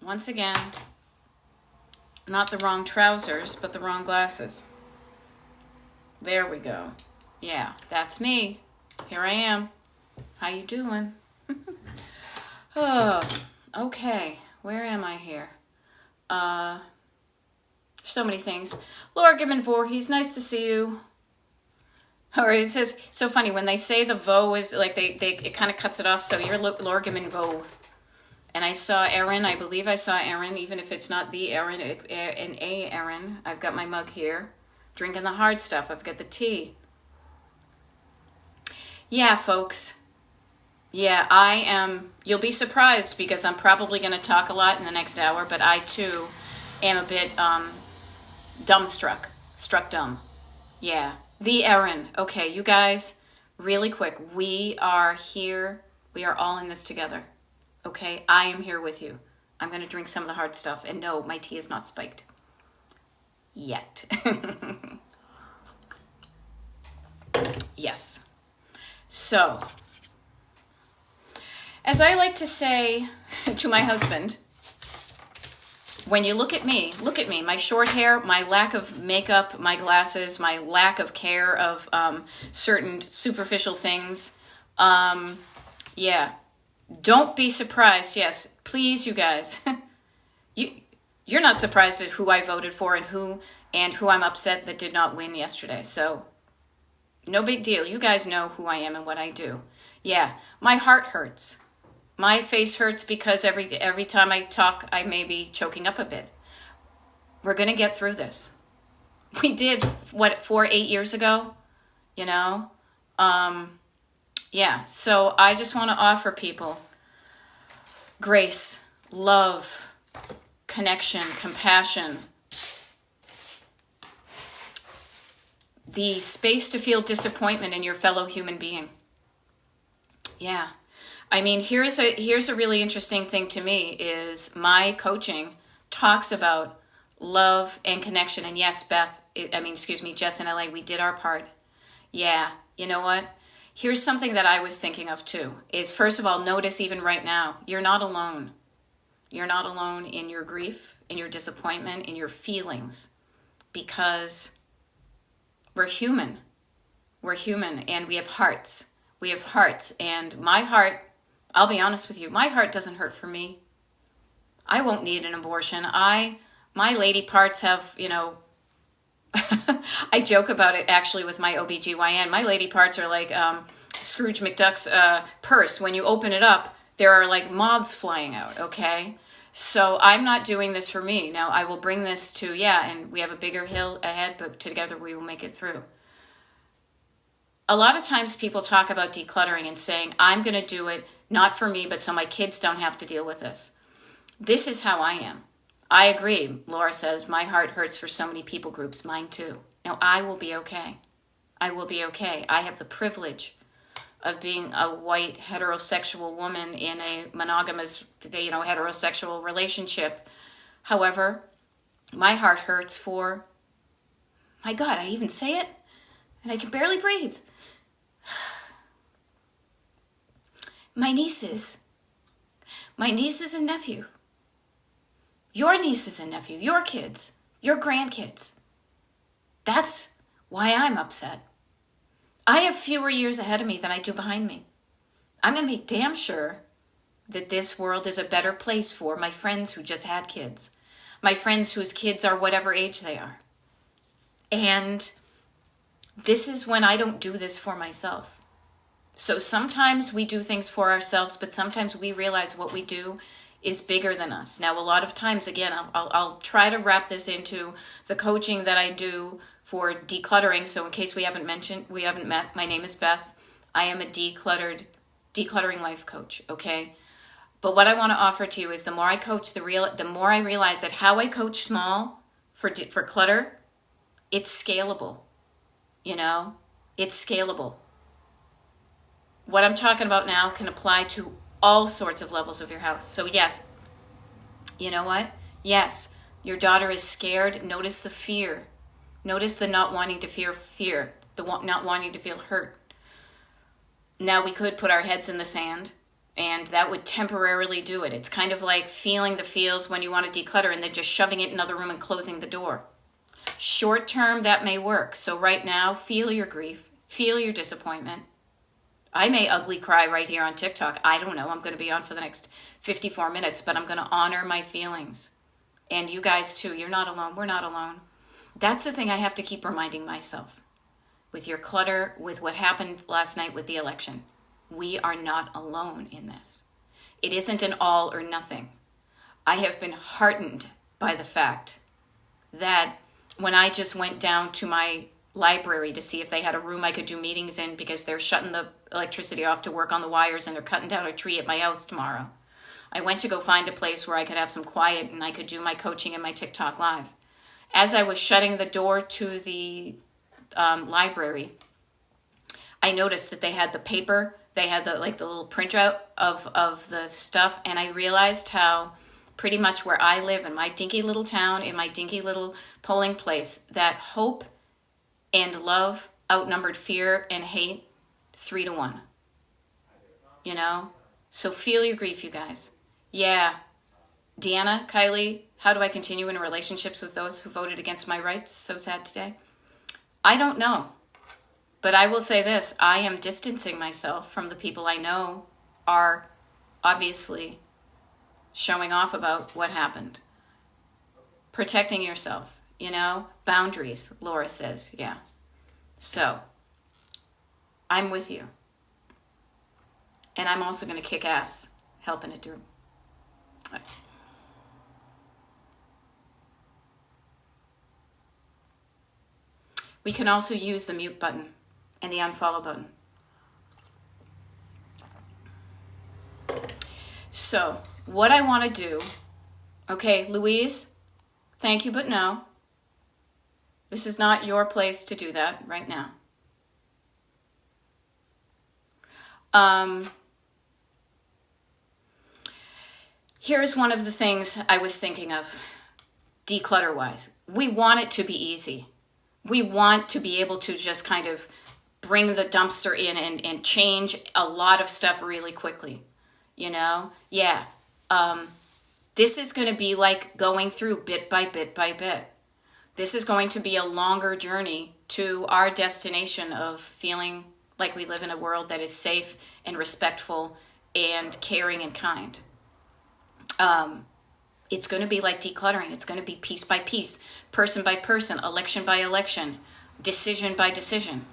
Once again, not the wrong trousers, but the wrong glasses. There we go. Yeah, that's me. Here I am. How you doing? Oh, okay. Where am I here? So many things. Laura Gibbon Voorhees, nice to see you. Or it says, so funny, when they say the vo is, like, it kind of cuts it off, so you're Laura Gibbon Vo. And I saw Erin, I believe I saw Erin, even if it's not the Erin, an A Erin. I've got my mug here. Drinking the hard stuff. I've got the tea. Yeah, folks. Yeah, I am. You'll be surprised because I'm probably going to talk a lot in the next hour, but I too am a bit dumbstruck. Struck dumb. Yeah. The Erin. Okay, you guys, really quick. We are here. We are all in this together. Okay, I am here with you. I'm going to drink some of the hard stuff. And no, my tea is not spiked. Yet. Yes. So, as I like to say to my husband, when you look at me, my short hair, my lack of makeup, my glasses, my lack of care of certain superficial things. Yeah. Don't be surprised. Yes, please, you guys. You're not surprised at who I voted for and who I'm upset that did not win yesterday. So, no big deal. You guys know who I am and what I do. Yeah, my heart hurts. My face hurts because every time I talk, I may be choking up a bit. We're going to get through this. We did, 8 years ago? You know? Yeah, so I just want to offer people grace, love, connection, compassion, the space to feel disappointment in your fellow human being. Yeah. I mean, here's a really interesting thing to me is my coaching talks about love and connection. And yes, Jess in LA, we did our part. Yeah. You know what? Here's something that I was thinking of too, is first of all, notice even right now, you're not alone. You're not alone in your grief, in your disappointment, in your feelings, because we're human. We're human and we have hearts. We have hearts. And my heart, I'll be honest with you, my heart doesn't hurt for me. I won't need an abortion. My lady parts have, I joke about it actually with my OBGYN. My lady parts are like Scrooge McDuck's purse. When you open it up, there are like moths flying out, okay? So I'm not doing this for me. Now I will bring this to, and we have a bigger hill ahead, but together we will make it through. A lot of times people talk about decluttering and saying, I'm going to do it not for me, but so my kids don't have to deal with this. This is how I am. I agree. Laura says, my heart hurts for so many people groups. Mine too. Now, I will be okay. I will be okay. I have the privilege of being a white heterosexual woman in a monogamous, heterosexual relationship. However, my heart hurts for, my God, I even say it, and I can barely breathe. My nieces and nephew. Your nieces and nephew, your kids, your grandkids. That's why I'm upset. I have fewer years ahead of me than I do behind me. I'm going to make damn sure that this world is a better place for my friends who just had kids, my friends whose kids are whatever age they are. And this is when I don't do this for myself. So sometimes we do things for ourselves, but sometimes we realize what we do is bigger than us. Now, a lot of times, again, I'll try to wrap this into the coaching that I do for decluttering. So in case we haven't met, my name is Beth. I am a decluttering life coach, okay? But what I want to offer to you is the more I coach, the more I realize that how I coach small for clutter, it's scalable. It's scalable. What I'm talking about now can apply to all sorts of levels of your house. So yes, you know what? Yes, your daughter is scared. Notice the fear. Notice the not wanting to feel fear, the not wanting to feel hurt. Now we could put our heads in the sand And that would temporarily do it. It's kind of like feeling the feels when you want to declutter and then just shoving it in another room and closing the door. Short term, that may work. So right now, feel your grief, feel your disappointment. I may ugly cry right here on TikTok. I don't know. I'm going to be on for the next 54 minutes, but I'm going to honor my feelings. And you guys too. You're not alone. We're not alone. That's the thing I have to keep reminding myself. With your clutter, with what happened last night with the election, we are not alone in this. It isn't an all or nothing. I have been heartened by the fact that when I just went down to my library to see if they had a room I could do meetings in because they're shutting the electricity off to work on the wires and they're cutting down a tree at my house tomorrow. I went to go find a place where I could have some quiet and I could do my coaching and my TikTok live. As I was shutting the door to the library, I noticed that they had the paper, they had the little printout of the stuff, and I realized how pretty much where I live in my dinky little town, in my dinky little polling place, that hope and love outnumbered fear and hate 3-1. You know? So feel your grief, you guys. Yeah. Deanna, Kylie, how do I continue in relationships with those who voted against my rights? So sad today. I don't know. But I will say this, I am distancing myself from the people I know are obviously showing off about what happened. Protecting yourself, boundaries, Laura says, yeah. So, I'm with you. And I'm also going to kick ass helping it do. We can also use the mute button and the unfollow button. So, what I want to do, okay, Louise, thank you, but no. This is not your place to do that right now. Here's one of the things I was thinking of, declutter-wise. We want it to be easy. We want to be able to just kind of bring the dumpster in and change a lot of stuff really quickly. Yeah. This is going to be like going through bit by bit by bit. This is going to be a longer journey to our destination of feeling like we live in a world that is safe and respectful and caring and kind. It's going to be like decluttering. It's going to be piece by piece, person by person, election by election, decision by decision.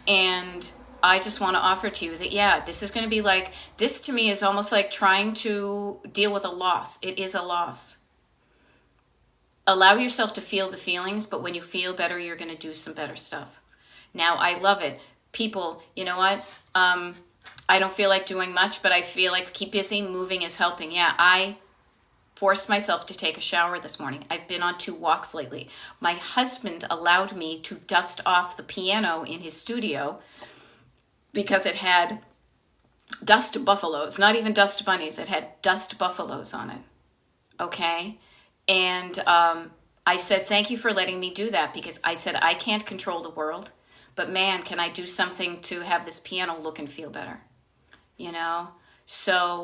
And I just want to offer to you that, yeah, this is going to be like, this to me is almost like trying to deal with a loss. It is a loss. Allow yourself to feel the feelings, but when you feel better, you're going to do some better stuff. Now, I love it. People, you know what? I don't feel like doing much, but I feel like keep busy, moving is helping. Yeah, I forced myself to take a shower this morning. I've been on 2 walks lately. My husband allowed me to dust off the piano in his studio because it had dust buffaloes, not even dust bunnies. It had dust buffaloes on it. Okay? And I said, thank you for letting me do that, because I said, I can't control the world, but man, can I do something to have this piano look and feel better? So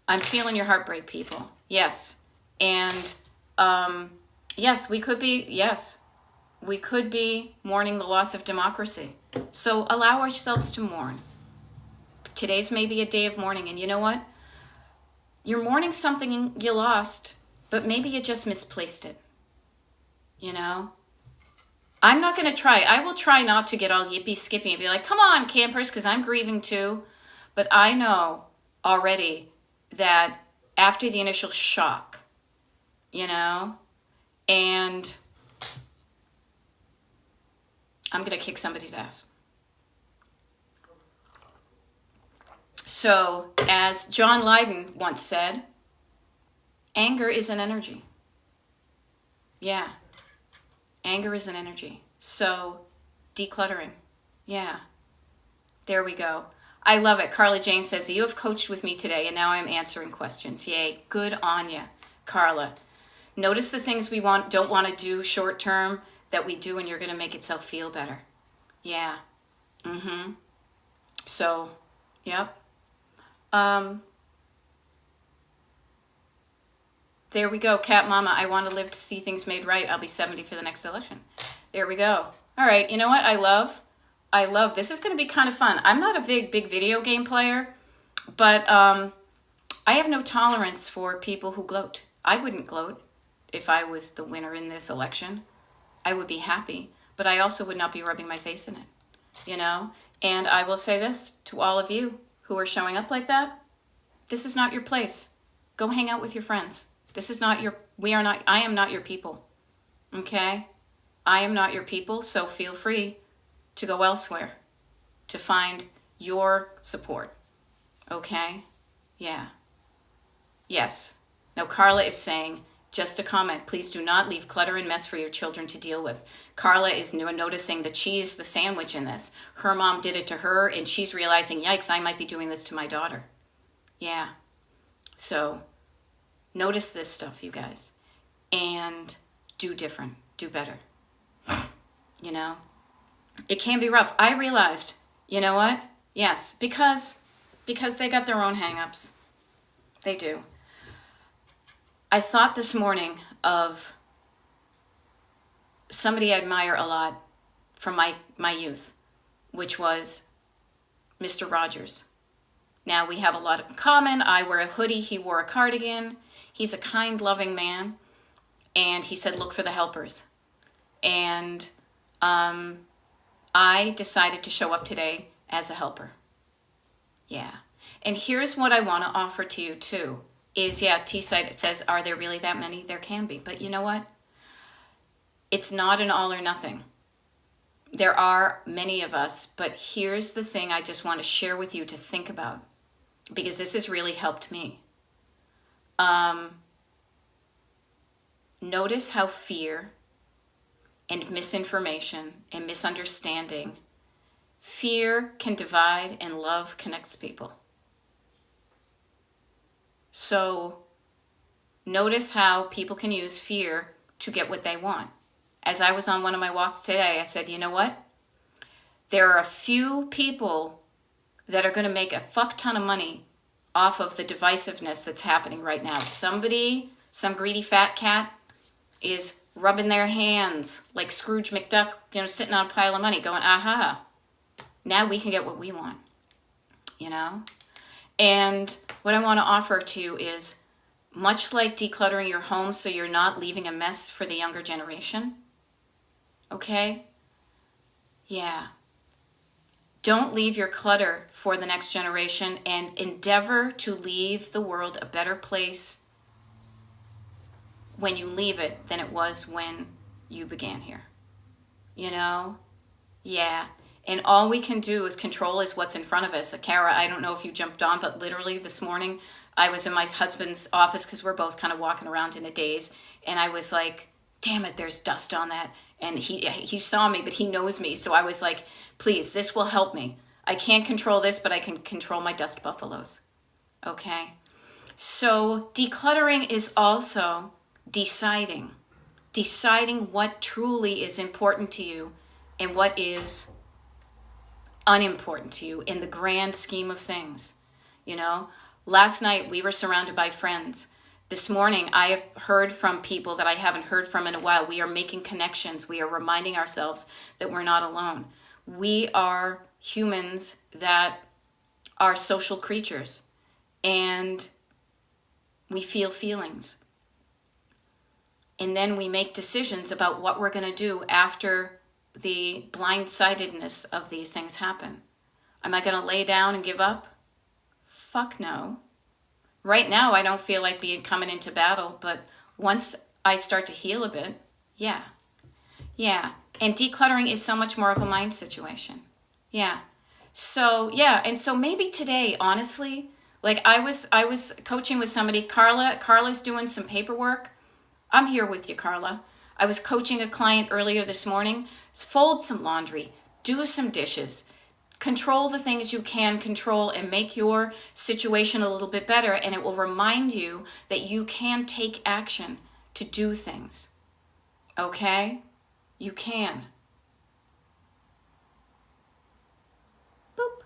I'm feeling your heartbreak, people. Yes. And yes, we could be mourning the loss of democracy. So allow ourselves to mourn. Today's maybe a day of mourning, and you know what? You're mourning something you lost, but maybe you just misplaced it. I'm not going to try. I will try not to get all yippee skippy and be like, come on, campers, because I'm grieving too. But I know already that after the initial shock, and I'm going to kick somebody's ass. So, as John Lydon once said, anger is an energy. Yeah. Anger is an energy. So, decluttering. Yeah. There we go. I love it. Carla Jane says, you have coached with me today, and now I'm answering questions. Yay. Good on ya, Carla. Notice the things we don't want to do short term that we do, and you're going to make itself feel better. Yeah. So, yep. Um, there we go. Cat Mama, I want to live to see things made right. I'll be 70 for the next election. There we go. All right. You know what? I love, this is going to be kind of fun. I'm not a big video game player, but I have no tolerance for people who gloat. I wouldn't gloat if I was the winner in this election. I would be happy, but I also would not be rubbing my face in it, you know? And I will say this to all of you who are showing up like that. This is not your place. Go hang out with your friends. This is not your, I am not your people, okay? I am not your people, so feel free to go elsewhere to find your support, okay? Yeah. Yes. Now, Carla is saying, just a comment, please do not leave clutter and mess for your children to deal with. Carla is noticing the cheese, the sandwich in this. Her mom did it to her, and she's realizing, yikes, I might be doing this to my daughter. Yeah. So, notice this stuff, you guys, and do different, do better. You know? It can be rough. I realized, you know what? Yes, because they got their own hang-ups. They do. I thought this morning of somebody I admire a lot from my youth, which was Mr. Rogers. Now, we have a lot in common. I wear a hoodie. He wore a cardigan. He's a kind, loving man. And he said, look for the helpers. And I decided to show up today as a helper. Yeah. And here's what I want to offer to you, too. Is, yeah, T-Site says, are there really that many? There can be. But you know what? It's not an all or nothing. There are many of us, but here's the thing I just want to share with you to think about, because this has really helped me. Notice how fear and misinformation and misunderstanding, fear can divide and love connects people. So notice how people can use fear to get what they want. As I was on one of my walks today, I said, you know what? There are a few people that are going to make a fuck ton of money off of the divisiveness that's happening right now. Somebody, some greedy fat cat, is rubbing their hands like Scrooge McDuck, you know, sitting on a pile of money going, aha, now we can get what we want, you know? And what I want to offer to you is, much like decluttering your home so you're not leaving a mess for the younger generation, okay? Yeah. Don't leave your clutter for the next generation, and endeavor to leave the world a better place when you leave it than it was when you began here. You know? Yeah. And all we can do is control is what's in front of us. Kara, I don't know if you jumped on, but literally this morning I was in my husband's office because we're both kind of walking around in a daze. And I was like, damn it, there's dust on that. And he saw me, but he knows me. So I was like, please, this will help me. I can't control this, but I can control my dust buffaloes. Okay? So decluttering is also deciding what truly is important to you and what is unimportant to you in the grand scheme of things. You know, last night we were surrounded by friends. This morning I have heard from people that I haven't heard from in a while. We are making connections. We are reminding ourselves that we're not alone. We are humans that are social creatures, and we feel feelings. And then we make decisions about what we're going to do after the blindsidedness of these things happen. Am I going to lay down and give up? Fuck no. Right now, I don't feel like coming into battle, but once I start to heal a bit, yeah. Yeah. And decluttering is so much more of a mind situation. Yeah. So, yeah. And so maybe today, honestly, like I was coaching with somebody, Carla's doing some paperwork. I'm here with you, Carla. I was coaching a client earlier this morning. Fold some laundry, do some dishes, control the things you can control, and make your situation a little bit better. And it will remind you that you can take action to do things. Okay? You can. Boop.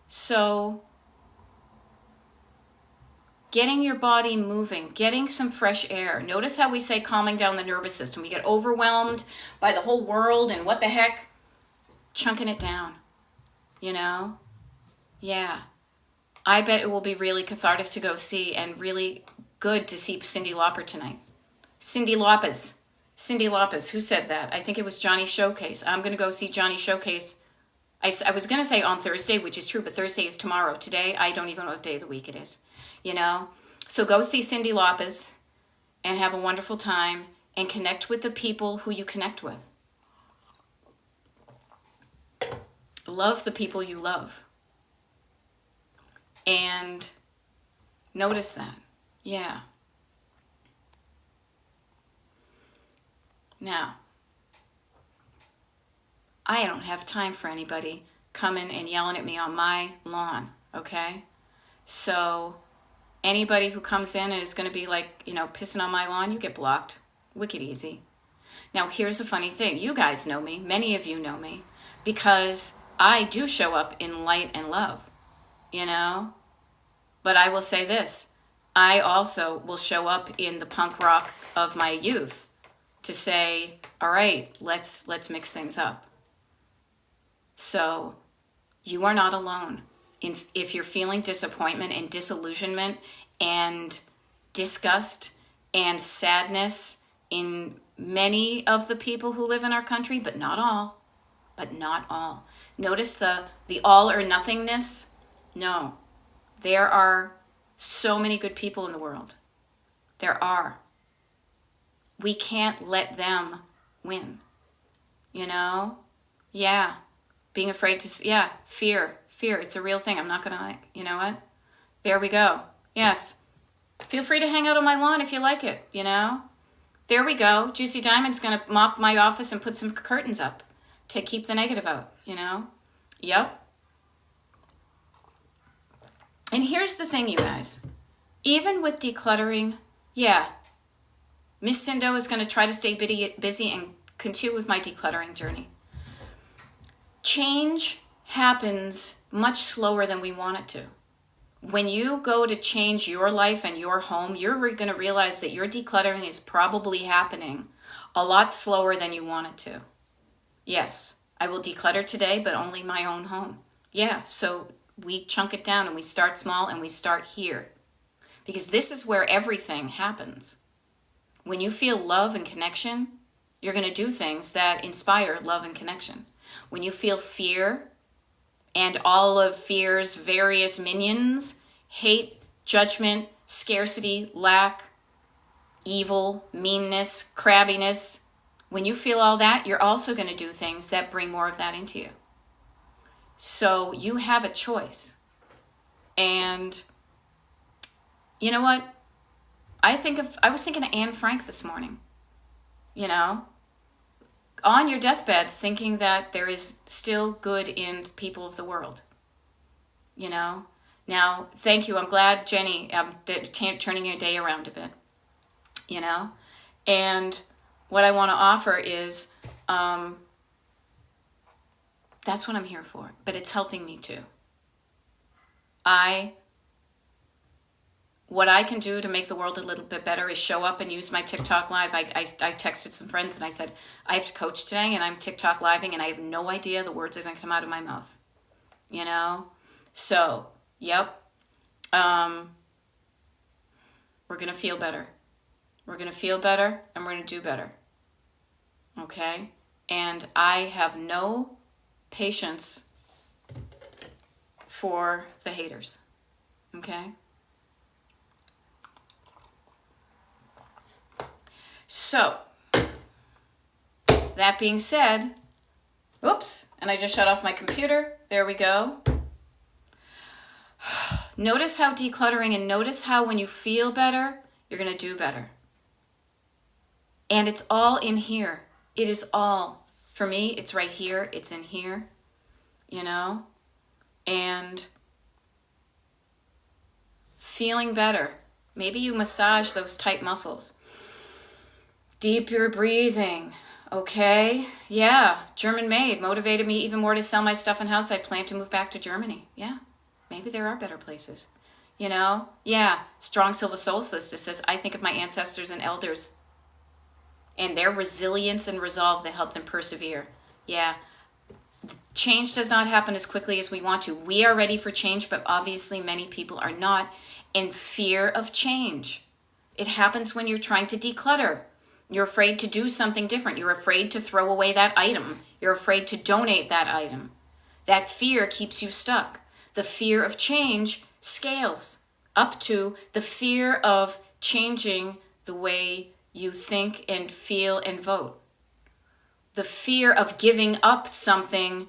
So getting your body moving, getting some fresh air. Notice how we say calming down the nervous system. We get overwhelmed by the whole world and what the heck, chunking it down, you know? Yeah. I bet it will be really cathartic to go see and really good to see Cyndi Lauper tonight. Cyndi Lauper. Cyndi Lauper. Who said that? I think it was Johnny Showcase. I'm going to go see Johnny Showcase. I was going to say on Thursday, which is true, but Thursday is tomorrow. Today, I don't even know what day of the week it is, you know? So go see Cyndi Lauper and have a wonderful time and connect with the people who you connect with. Love the people you love. And notice that. Yeah. Now, I don't have time for anybody coming and yelling at me on my lawn, okay? So anybody who comes in and is going to be like, you know, pissing on my lawn, you get blocked. Wicked easy. Now, here's a funny thing. You guys know me. Many of you know me because I do show up in light and love, you know? But I will say this. I also will show up in the punk rock of my youth to say, all right, let's mix things up. So you are not alone. If you're feeling disappointment and disillusionment and disgust and sadness in many of the people who live in our country, but not all. Notice the all or nothingness. No, there are so many good people in the world. There are. We can't let them win. You know? Yeah. Being afraid to, yeah, fear. It's a real thing. I'm not going to, you know what? There we go. Yes. Feel free to hang out on my lawn if you like it, you know? There we go. Juicy Diamond's going to mop my office and put some curtains up to keep the negative out, you know? Yep. And here's the thing, you guys. Even with decluttering, yeah, Miss Cindo is going to try to stay busy and continue with my decluttering journey. Change happens much slower than we want it to. When you go to change your life and your home, you're going to realize that your decluttering is probably happening a lot slower than you want it to. Yes, I will declutter today, but only my own home. Yeah, so we chunk it down and we start small and we start here. Because this is where everything happens. When you feel love and connection, you're going to do things that inspire love and connection. When you feel fear and all of fear's various minions, hate, judgment, scarcity, lack, evil, meanness, crabbiness, when you feel all that, you're also going to do things that bring more of that into you. So you have a choice. And you know what? I was thinking of Anne Frank this morning. You know, on your deathbed, thinking that there is still good in people of the world. You know? Now, thank you. I'm glad, Jenny, turning your day around a bit. You know? And what I want to offer is, that's what I'm here for. But it's helping me too. What I can do to make the world a little bit better is show up and use my TikTok Live. I texted some friends and I said, I have to coach today and I'm TikTok Living and I have no idea the words are going to come out of my mouth. You know? So, yep. We're going to feel better. We're going to feel better and we're going to do better. Okay? And I have no patience for the haters. Okay? So, that being said, oops, and I just shut off my computer. There we go. Notice how decluttering and notice how when you feel better, you're going to do better. And it's all in here. It is all. For me, it's right here. It's in here. You know? And feeling better. Maybe you massage those tight muscles. Deeper breathing. Okay. Yeah. German made. Motivated me even more to sell my stuff in house. I plan to move back to Germany. Yeah. Maybe there are better places. You know? Yeah. Strong Silver Soul Sister says, I think of my ancestors and elders and their resilience and resolve that helped them persevere. Yeah. Change does not happen as quickly as we want to. We are ready for change, but obviously many people are not. And fear of change. It happens when you're trying to declutter. You're afraid to do something different. You're afraid to throw away that item. You're afraid to donate that item. That fear keeps you stuck. The fear of change scales up to the fear of changing the way you think and feel and vote. The fear of giving up something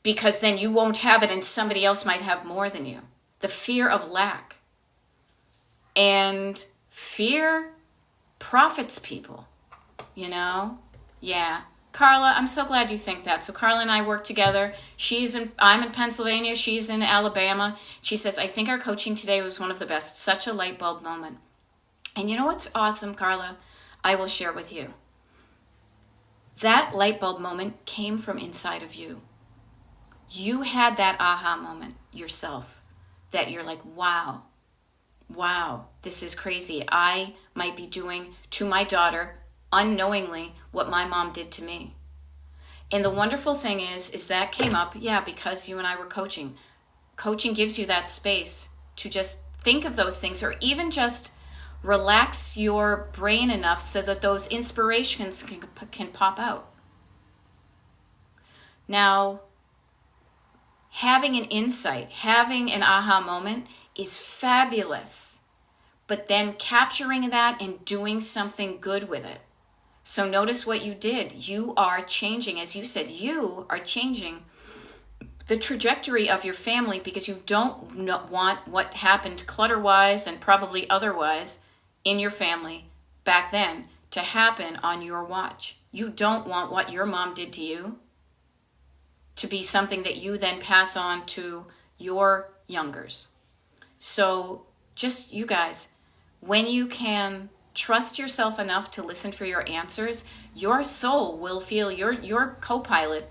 because then you won't have it and somebody else might have more than you. The fear of lack. And fear profits people, you know? Yeah. Carla, I'm so glad you think that. So Carla and I work together. I'm in Pennsylvania. She's in Alabama. She says, I think our coaching today was one of the best. Such a light bulb moment. And you know what's awesome, Carla? I will share with you. That light bulb moment came from inside of you. You had that aha moment yourself that you're like, wow, this is crazy. I might be doing to my daughter unknowingly what my mom did to me. And the wonderful thing is that came up, because you and I were coaching. Coaching gives you that space to just think of those things, or even just relax your brain enough so that those inspirations can pop out. Now, having an insight, having an aha moment is fabulous, but then capturing that and doing something good with it. So notice what you did. You are changing, as you said, you are changing the trajectory of your family because you don't want what happened clutter-wise and probably otherwise in your family back then to happen on your watch. You don't want what your mom did to you to be something that you then pass on to your youngers. So just you guys, when you can trust yourself enough to listen for your answers, your soul will feel, your co-pilot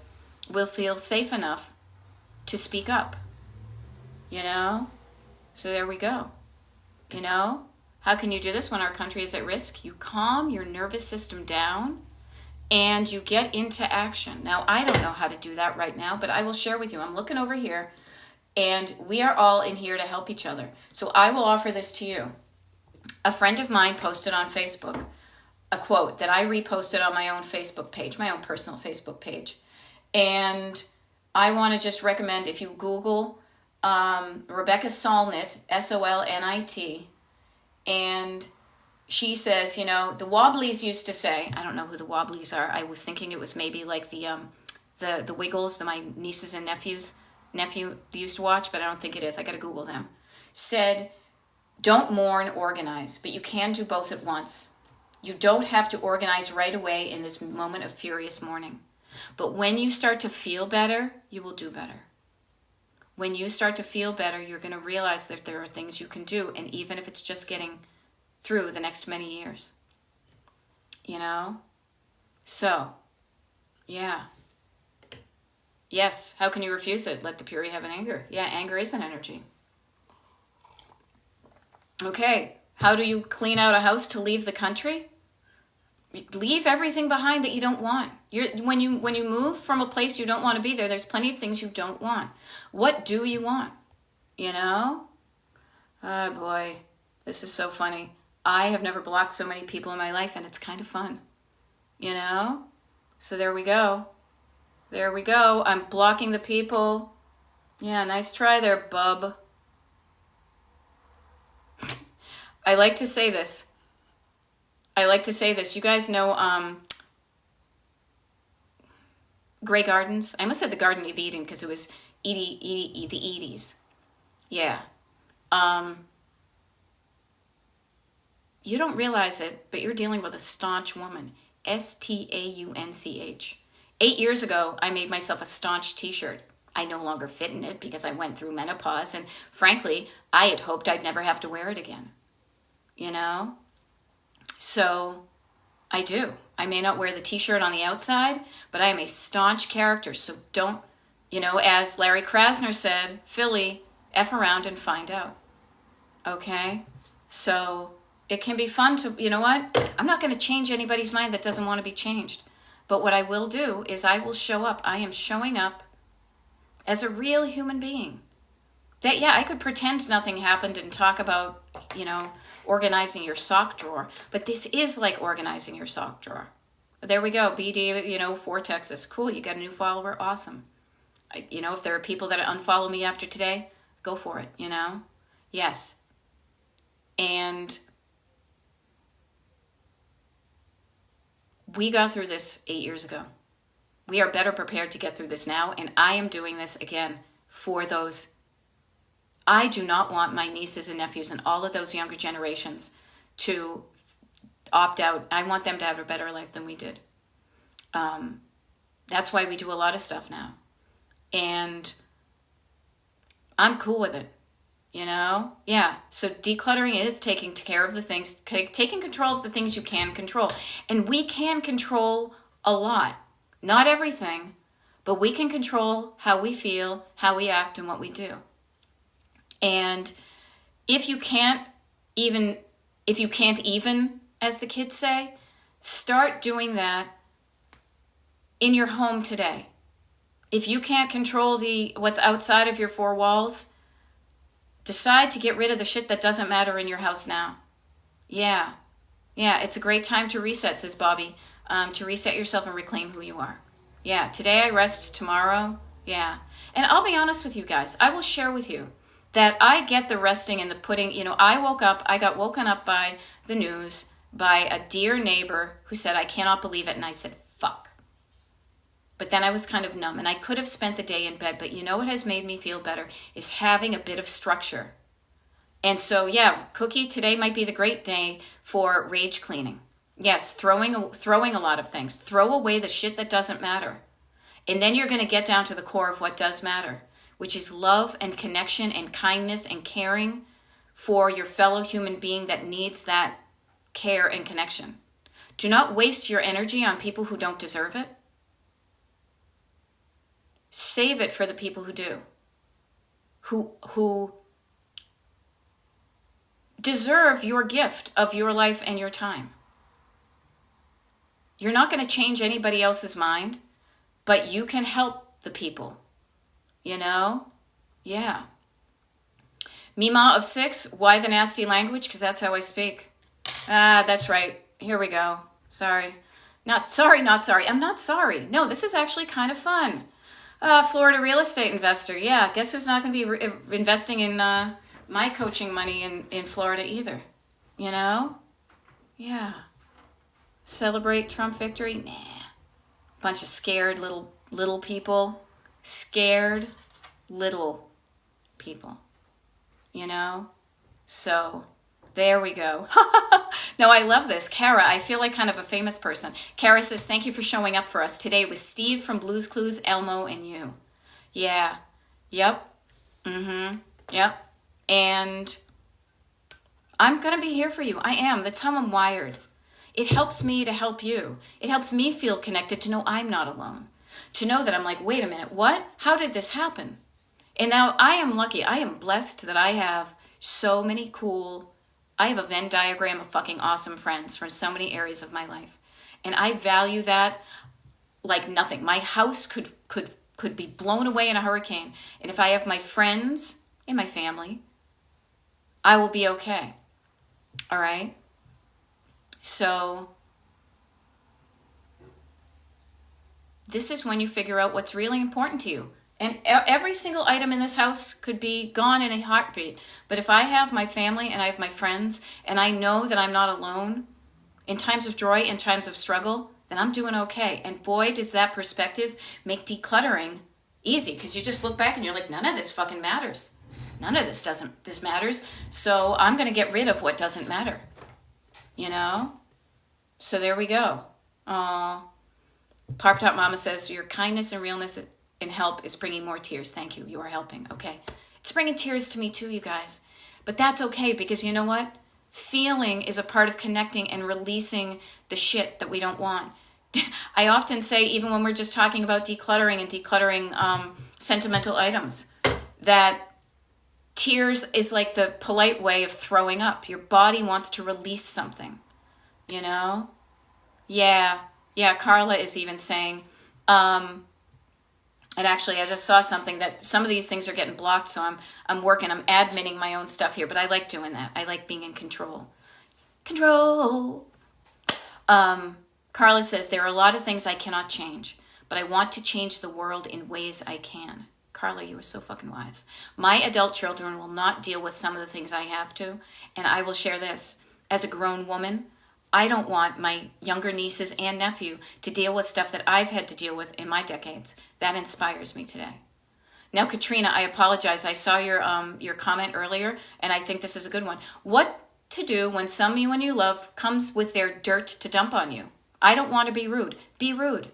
will feel safe enough to speak up, you know? So there we go. You know, how can you do this when our country is at risk? You calm your nervous system down and you get into action. Now, I don't know how to do that right now, but I will share with you. I'm looking over here, and we are all in here to help each other. So I will offer this to you. A friend of mine posted on Facebook a quote that I reposted on my own Facebook page, my own personal Facebook page. And I want to just recommend, if you Google Rebecca Solnit, Solnit, and she says, you know, the Wobblies used to say, I don't know who the Wobblies are. I was thinking it was maybe like the Wiggles that my nieces and nephew used to watch, but I don't think it is. I got to Google them. Said, don't mourn, organize, but you can do both at once. You don't have to organize right away in this moment of furious mourning. But when you start to feel better, you will do better. When you start to feel better, you're going to realize that there are things you can do, and even if it's just getting through the next many years. You know? So, yeah. Yes, how can you refuse it? Let the fury have an anger. Yeah, anger is an energy. Okay, how do you clean out a house to leave the country? Leave everything behind that you don't want. When you move from a place you don't want to be there, there's plenty of things you don't want. What do you want? You know? Oh boy, this is so funny. I have never blocked so many people in my life, and it's kind of fun. You know? So there we go. There we go. I'm blocking the people. Yeah, nice try there, bub. I like to say this. You guys know Grey Gardens? I almost said the Garden of Eden because it was the Edie's. Yeah. You don't realize it, but you're dealing with a staunch woman. Staunch. 8 years ago, I made myself a staunch t-shirt. I no longer fit in it because I went through menopause, and frankly, I had hoped I'd never have to wear it again. You know? So, I do. I may not wear the t-shirt on the outside, but I am a staunch character, so don't, you know, as Larry Krasner said, Philly, F around and find out. Okay? So it can be fun to, you know what? I'm not going to change anybody's mind that doesn't want to be changed. But what I will do is I will show up. I am showing up as a real human being. That, yeah, I could pretend nothing happened and talk about, organizing your sock drawer. But this is like organizing your sock drawer. There we go. BD, for Texas. Cool. You got a new follower. Awesome. If there are people that unfollow me after today, go for it, Yes. And we got through this 8 years ago. We are better prepared to get through this now. And I am doing this again for those. I do not want my nieces and nephews and all of those younger generations to opt out. I want them to have a better life than we did. That's why we do a lot of stuff now. And I'm cool with it, Yeah. So decluttering is taking care of the things, taking control of the things you can control. And we can control a lot. Not everything, but we can control how we feel, how we act, and what we do. And if you can't even, as the kids say, start doing that in your home today. If you can't control what's outside of your four walls, decide to get rid of the shit that doesn't matter in your house now. Yeah, it's a great time to reset, says Bobby, to reset yourself and reclaim who you are. Yeah, today I rest, tomorrow, yeah. And I'll be honest with you guys, I will share with you that I get the resting and the putting, I got woken up by the news, by a dear neighbor who said, I cannot believe it, and I said, fuck. But then I was kind of numb, and I could have spent the day in bed. But what has made me feel better is having a bit of structure. And so, yeah, Cookie, today might be the great day for rage cleaning. Yes, throwing a lot of things. Throw away the shit that doesn't matter. And then you're going to get down to the core of what does matter, which is love and connection and kindness and caring for your fellow human being that needs that care and connection. Do not waste your energy on people who don't deserve it. Save it for the people who do, who deserve your gift of your life and your time. You're not going to change anybody else's mind, but you can help the people, Yeah. Mima of 6, why the nasty language? Because that's how I speak. That's right. Here we go. Sorry. Not sorry. I'm not sorry. No, this is actually kind of fun. Florida real estate investor. Yeah, guess who's not going to be investing in my coaching money in Florida either? Yeah. Celebrate Trump victory? Nah. Bunch of scared little people. Scared little people. So there we go. No, I love this. Kara, I feel like kind of a famous person. Kara says, thank you for showing up for us. Today it was Steve from Blue's Clues, Elmo, and you. Yeah. Yep. Yep. And I'm going to be here for you. I am. That's how I'm wired. It helps me to help you. It helps me feel connected to know I'm not alone. To know that I'm like, wait a minute, what? How did this happen? And now I am lucky. I am blessed that I have so many I have a Venn diagram of fucking awesome friends from so many areas of my life. And I value that like nothing. My house could be blown away in a hurricane. And if I have my friends and my family, I will be okay. All right? So this is when you figure out what's really important to you. And every single item in this house could be gone in a heartbeat. But if I have my family and I have my friends and I know that I'm not alone in times of joy and times of struggle, then I'm doing okay. And boy, does that perspective make decluttering easy, because you just look back and you're like, none of this fucking matters. None of this matters. So I'm going to get rid of what doesn't matter. So there we go. Parp Top Mama says, your kindness and realness and help is bringing more tears. Thank you. You are helping. Okay. It's bringing tears to me too, you guys. But that's okay, because you know what? Feeling is a part of connecting and releasing the shit that we don't want. I often say, even when we're just talking about decluttering and decluttering sentimental items, that Tears is like the polite way of throwing up. Your body wants to release something, you know? Yeah. Yeah, Carla is even saying, and actually I just saw something that some of these things are getting blocked, so I'm adminning my own stuff here, but I like doing that. I like being in control. Control. Carla says, there are a lot of things I cannot change, but I want to change the world in ways I can. Carla, you are so fucking wise. My adult children will not deal with some of the things I have to, and I will share this. As a grown woman, I don't want my younger nieces and nephew to deal with stuff that I've had to deal with in my decades. That inspires me today. Now, Katrina, I apologize. I saw your comment earlier, and I think this is a good one. What to do when someone you love comes with their dirt to dump on you? I don't want to be rude. Be rude.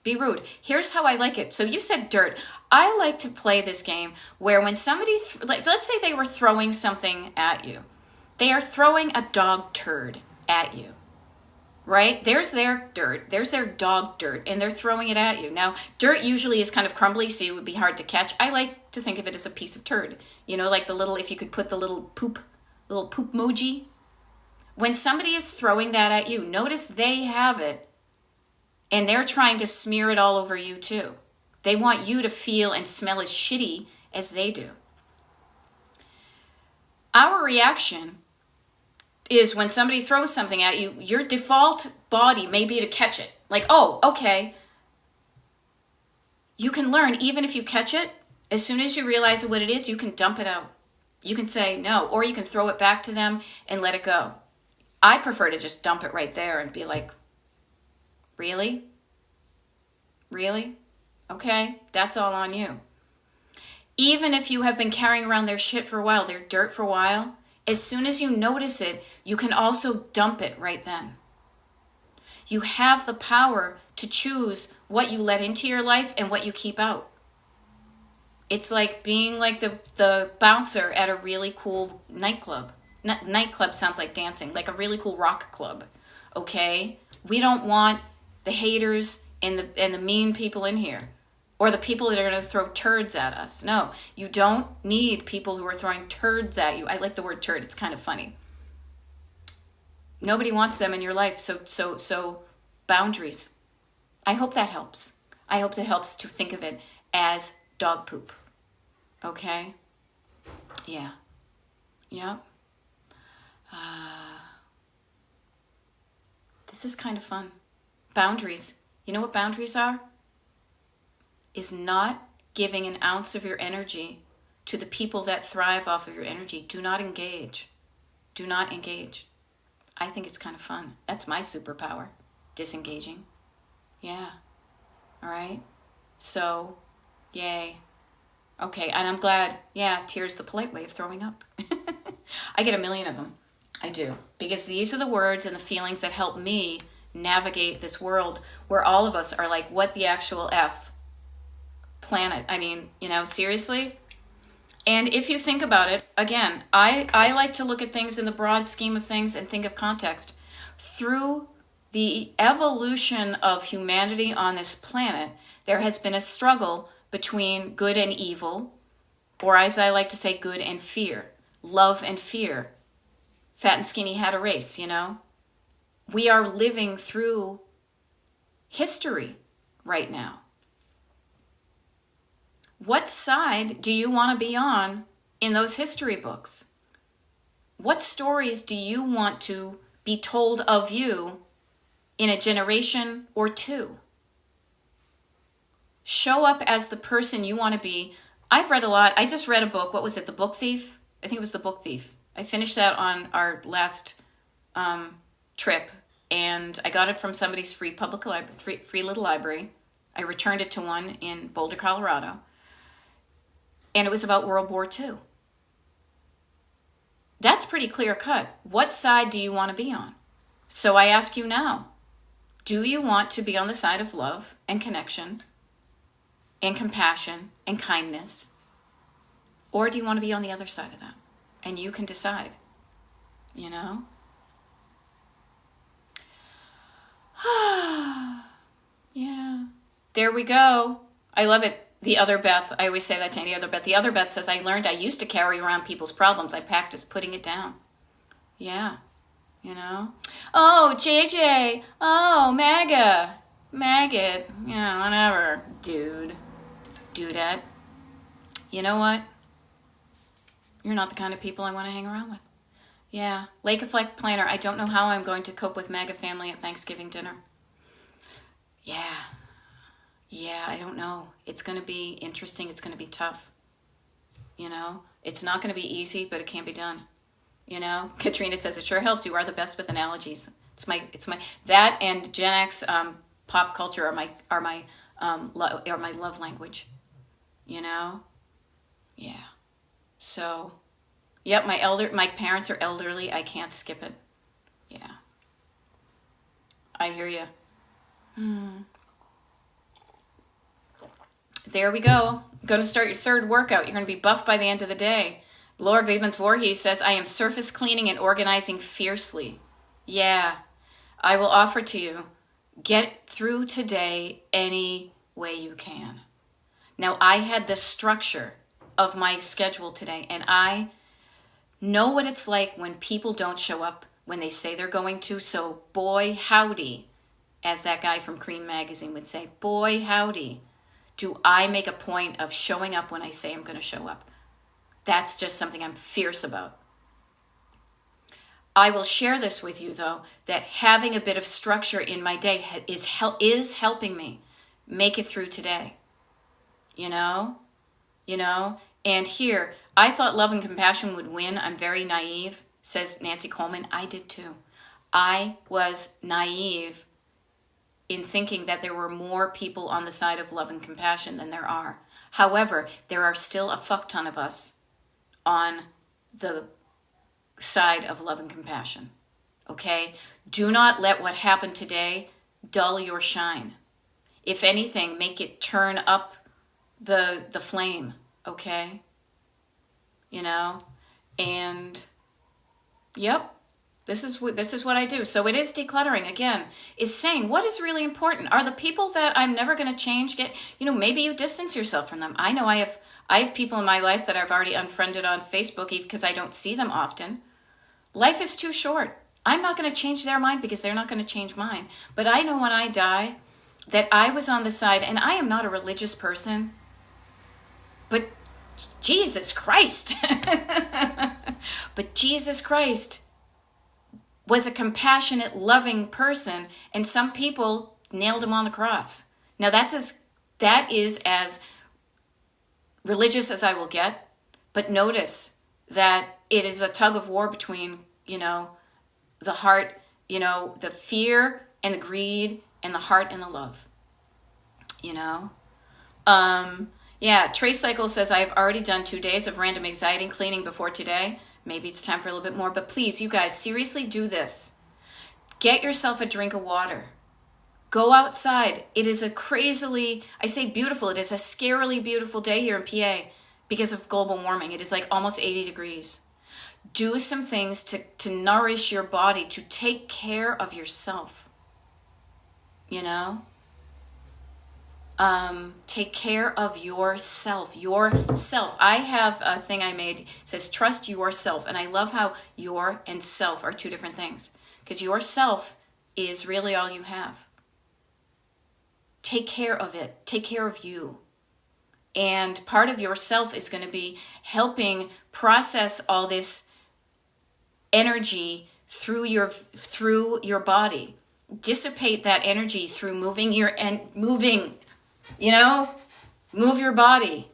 Be rude. Here's how I like it. So you said dirt. I like to play this game where when somebody, let's say they were throwing something at you. They are throwing a dog turd at you, right? There's their dirt. There's their dog dirt, and they're throwing it at you. Now, dirt usually is kind of crumbly, so it would be hard to catch. I like to think of it as a piece of turd. You know, like the little, if you could put the little poop emoji. When somebody is throwing that at you, notice they have it, and they're trying to smear it all over you too. They want you to feel and smell as shitty as they do. Our reaction is when somebody throws something at you, your default body may be to catch it. Like, oh, okay. You can learn, even if you catch it, as soon as you realize what it is, you can dump it out. You can say no, or you can throw it back to them and let it go. I prefer to just dump it right there and be like, really? Really? Okay, that's all on you. Even if you have been carrying around their shit for a while, their dirt for a while, as soon as you notice it, you can also dump it right then. You have the power to choose what you let into your life and what you keep out. It's like being like the bouncer at a really cool nightclub. Nightclub sounds like dancing, like a really cool rock club. Okay? We don't want the haters and the mean people in here, or the people that are going to throw turds at us. No, you don't need people who are throwing turds at you. I like the word turd. It's kind of funny. Nobody wants them in your life. So boundaries. I hope that helps. I hope that helps to think of it as dog poop. Okay? Yeah. Yep. This is kind of fun. Boundaries. You know what boundaries are? Is not giving an ounce of your energy to the people that thrive off of your energy. Do not engage. Do not engage. I think it's kind of fun. That's my superpower. Disengaging. Yeah. All right. So, yay. Okay, and I'm glad. Yeah, tears the polite way of throwing up. I get a million of them. I do. Because these are the words and the feelings that help me navigate this world where all of us are like, what the actual F? Planet. I mean, seriously? And if you think about it, again, I like to look at things in the broad scheme of things and think of context. Through the evolution of humanity on this planet, there has been a struggle between good and evil, or as I like to say, good and fear, love and fear. Fat and skinny had a race, We are living through history right now. What side do you want to be on in those history books? What stories do you want to be told of you in a generation or two? Show up as the person you want to be. I've read a lot. I just read a book. What was it? The Book Thief? I think it was The Book Thief. I finished that on our last trip, and I got it from somebody's free public library, free little library. I returned it to one in Boulder, Colorado. And it was about World War II. That's pretty clear cut. What side do you want to be on? So I ask you now, do you want to be on the side of love and connection and compassion and kindness? Or do you want to be on the other side of that? And you can decide, Yeah. There we go. I love it. The other Beth, I always say that to any other Beth. The other Beth says, I learned I used to carry around people's problems. I practiced putting it down. Yeah, you know. Oh, JJ. Oh, MAGA. Maggot. Yeah, whatever. Dude. Dudette. You know what? You're not the kind of people I want to hang around with. Yeah. Lake Effect Planner. I don't know how I'm going to cope with MAGA family at Thanksgiving dinner. Yeah. Yeah, I don't know. It's going to be interesting. It's going to be tough. You know, it's not going to be easy, but it can be done. You know, Katrina says it sure helps. You are the best with analogies. It's my that and Gen X pop culture are my love language. You know, yeah. So, yep. My parents are elderly. I can't skip it. Yeah, I hear you. There we go. Going to start your third workout. You're going to be buff by the end of the day. Laura Gibbons Voorhees says, I am surface cleaning and organizing fiercely. Yeah, I will offer to you, get through today any way you can. Now, I had the structure of my schedule today, and I know what it's like when people don't show up when they say they're going to. So, boy, howdy, as that guy from Cream Magazine would say, boy, howdy, do I make a point of showing up when I say I'm going to show up. That's just something I'm fierce about. I will share this with you, though, that having a bit of structure in my day is helping me make it through today. You know? And here, I thought love and compassion would win. I'm very naive, says Nancy Coleman. I did too. I was naive in thinking that there were more people on the side of love and compassion than there are. However, there are still a fuck ton of us on the side of love and compassion. Okay? Do not let what happened today dull your shine. If anything, make it turn up the flame. Okay? You know? And yep. This is what I do. So it is decluttering, again, is saying what is really important. Are the people that I'm never going to change maybe you distance yourself from them. I know I have people in my life that I've already unfriended on Facebook because I don't see them often. Life is too short. I'm not going to change their mind because they're not going to change mine. But I know when I die that I was on the side, and I am not a religious person, but Jesus Christ. But Jesus Christ was a compassionate, loving person, and some people nailed him on the cross. Now that is as religious as I will get, but notice that it is a tug of war between, the heart, the fear and the greed, and the heart and the love. Trace Cycle says, I have already done 2 days of random anxiety cleaning before today. Maybe it's time for a little bit more, but please, you guys, seriously do this. Get yourself a drink of water. Go outside. It is a crazily, I say beautiful, it is a scarily beautiful day here in PA because of global warming. It is like almost 80 degrees. Do some things to nourish your body, to take care of yourself. Take care of yourself. I have a thing I made. It says, trust yourself. And I love how your and self are two different things. Because yourself is really all you have. Take care of it. Take care of you. And part of yourself is going to be helping process all this energy through your body. Dissipate that energy through moving move your body,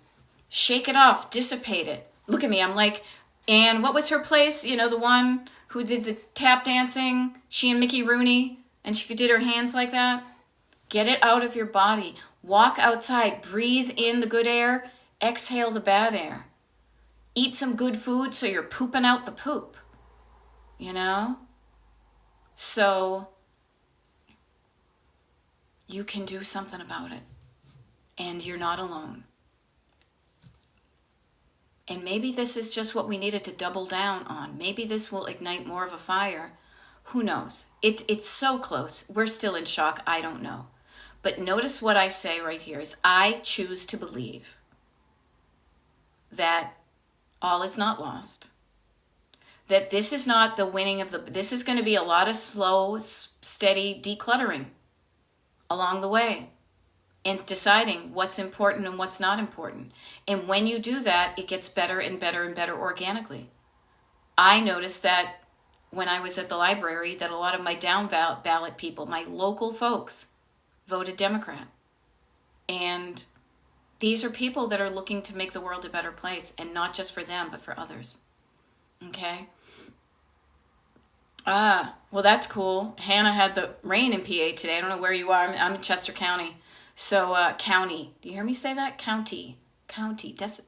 shake it off, dissipate it. Look at me, I'm like, and what was her place? The one who did the tap dancing, she and Mickey Rooney, and she did her hands like that. Get it out of your body. Walk outside, breathe in the good air, exhale the bad air. Eat some good food so you're pooping out the poop. So you can do something about it. And you're not alone. And maybe this is just what we needed to double down on. Maybe this will ignite more of a fire. Who knows? It's so close. We're still in shock. I don't know. But notice what I say right here is I choose to believe that all is not lost. That this is not the winning of this is going to be a lot of slow, steady decluttering along the way and deciding what's important and what's not important. And when you do that, it gets better and better and better organically. I noticed that when I was at the library that a lot of my down ballot people, my local folks, voted Democrat. And these are people that are looking to make the world a better place, and not just for them, but for others. Okay? Well, that's cool. Hannah had the rain in PA today. I don't know where you are. I'm in Chester County. So, county. Do you hear me say that? County. County. That's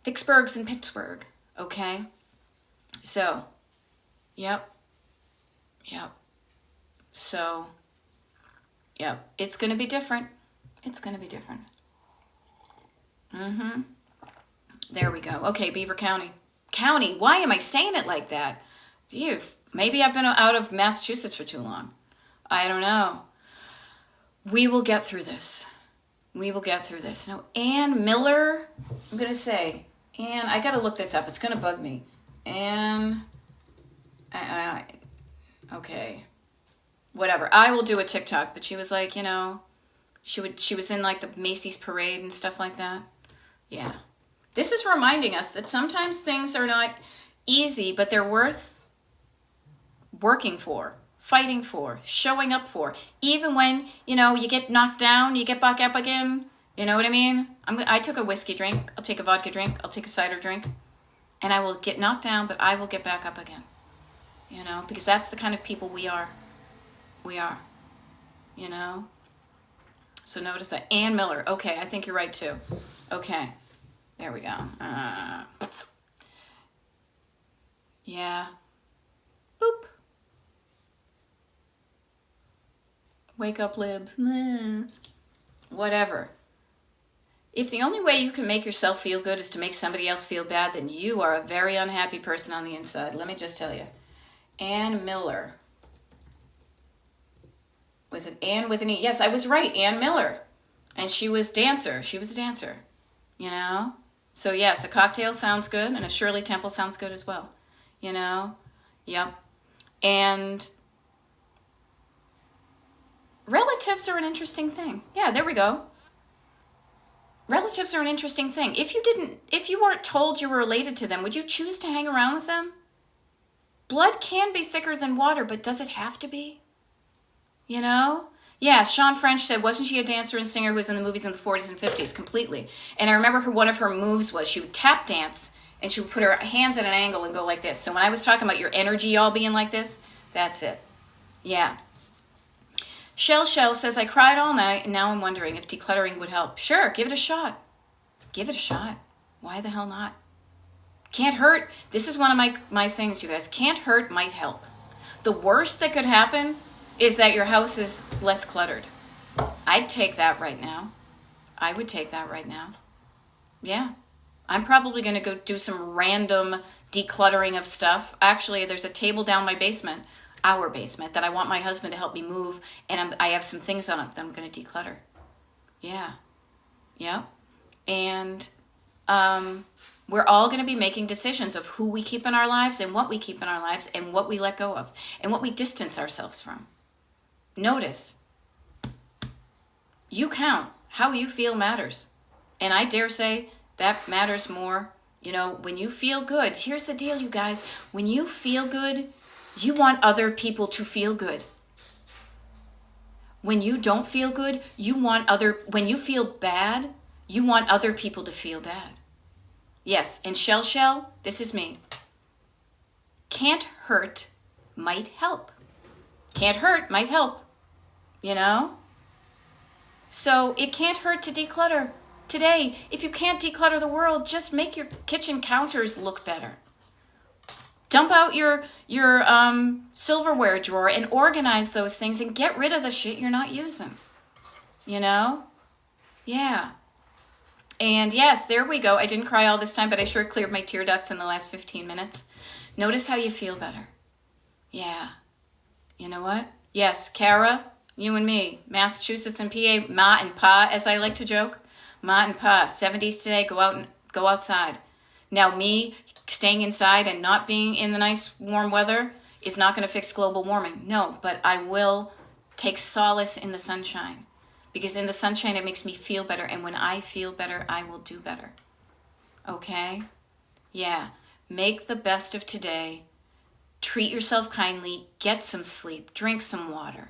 Vicksburg's in Pittsburgh. Okay? So, yep. So, yep. It's going to be different. It's going to be different. There we go. Okay, Beaver County. County. Why am I saying it like that? Phew. Maybe I've been out of Massachusetts for too long. I don't know. We will get through this. We will get through this. No, Ann Miller. I'm going to say, Ann, I got to look this up. It's going to bug me. Ann. Okay. Whatever. I will do a TikTok, but she was like, she was in like the Macy's parade and stuff like that. Yeah. This is reminding us that sometimes things are not easy, but they're worth working for, fighting for, showing up for. Even when, you get knocked down, you get back up again. You know what I mean? I took a whiskey drink. I'll take a vodka drink. I'll take a cider drink. And I will get knocked down, but I will get back up again. Because that's the kind of people we are. We are. So notice that. Ann Miller. Okay, I think you're right too. Okay. There we go. Yeah. Boop. Wake up, libs. Whatever. If the only way you can make yourself feel good is to make somebody else feel bad, then you are a very unhappy person on the inside. Let me just tell you. Ann Miller. Was it Ann with an E? Yes, I was right. Ann Miller. And she was dancer. She was a dancer. So yes, a cocktail sounds good, and a Shirley Temple sounds good as well. Yep. And relatives are an interesting thing. Yeah, there we go. Relatives are an interesting thing. If you weren't told you were related to them, would you choose to hang around with them? Blood can be thicker than water, but does it have to be? Yeah, Sean French said, wasn't she a dancer and singer who was in the movies in the 40s and 50s? Completely. And I remember one of her moves was she would tap dance, and she would put her hands at an angle and go like this. So when I was talking about your energy all being like this, that's it. Yeah. Shell says, I cried all night, and now I'm wondering if decluttering would help. Sure, give it a shot. Give it a shot. Why the hell not? Can't hurt. This is one of my things, you guys. Can't hurt might help. The worst that could happen is that your house is less cluttered. I'd take that right now. I would take that right now. Yeah. I'm probably going to go do some random decluttering of stuff. Actually, there's a table down my basement, our basement, that I want my husband to help me move, and I have some things on it that I'm going to declutter. Yeah. Yeah. And we're all going to be making decisions of who we keep in our lives and what we keep in our lives and what we let go of and what we distance ourselves from. Notice, you count. How you feel matters. And I dare say that matters more. When you feel good, here's the deal, you guys. When you feel good, you want other people to feel good. When you don't feel good, when you feel bad, you want other people to feel bad. Yes, and Shell, this is me. Can't hurt might help. Can't hurt might help. So it can't hurt to declutter. Today, if you can't declutter the world, just make your kitchen counters look better. Dump out your silverware drawer and organize those things and get rid of the shit you're not using. Yeah. And yes, there we go. I didn't cry all this time, but I sure cleared my tear ducts in the last 15 minutes. Notice how you feel better. Yeah. You know what? Yes, Kara, You and me, Massachusetts and PA, ma and pa, as I like to joke. Ma and pa, 70s today, go outside. Now me staying inside and not being in the nice warm weather is not going to fix global warming. No, but I will take solace in the sunshine, because in the sunshine it makes me feel better, and when I feel better, I will do better. Okay? Yeah. Make the best of today. Treat yourself kindly, get some sleep, drink some water.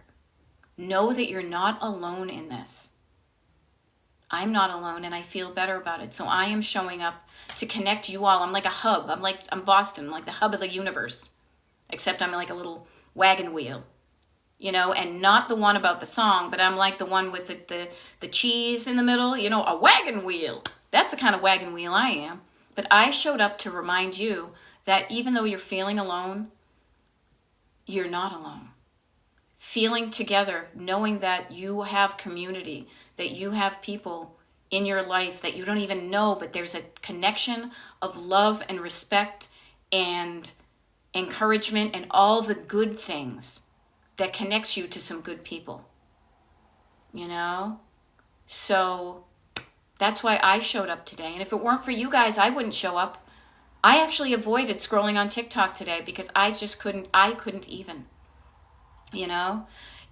Know that you're not alone in this. I'm not alone, and I feel better about it. So I am showing up to connect you all. I'm like a hub. I'm Boston, I'm like the hub of the universe. Except I'm like a little wagon wheel, and not the one about the song, but I'm like the one with the cheese in the middle, a wagon wheel. That's the kind of wagon wheel I am. But I showed up to remind you that even though you're feeling alone, you're not alone. Feeling together, knowing that you have community, that you have people in your life that you don't even know, but there's a connection of love and respect and encouragement and all the good things that connects you to some good people. So that's why I showed up today. And if it weren't for you guys, I wouldn't show up. I actually avoided scrolling on TikTok today because I couldn't even.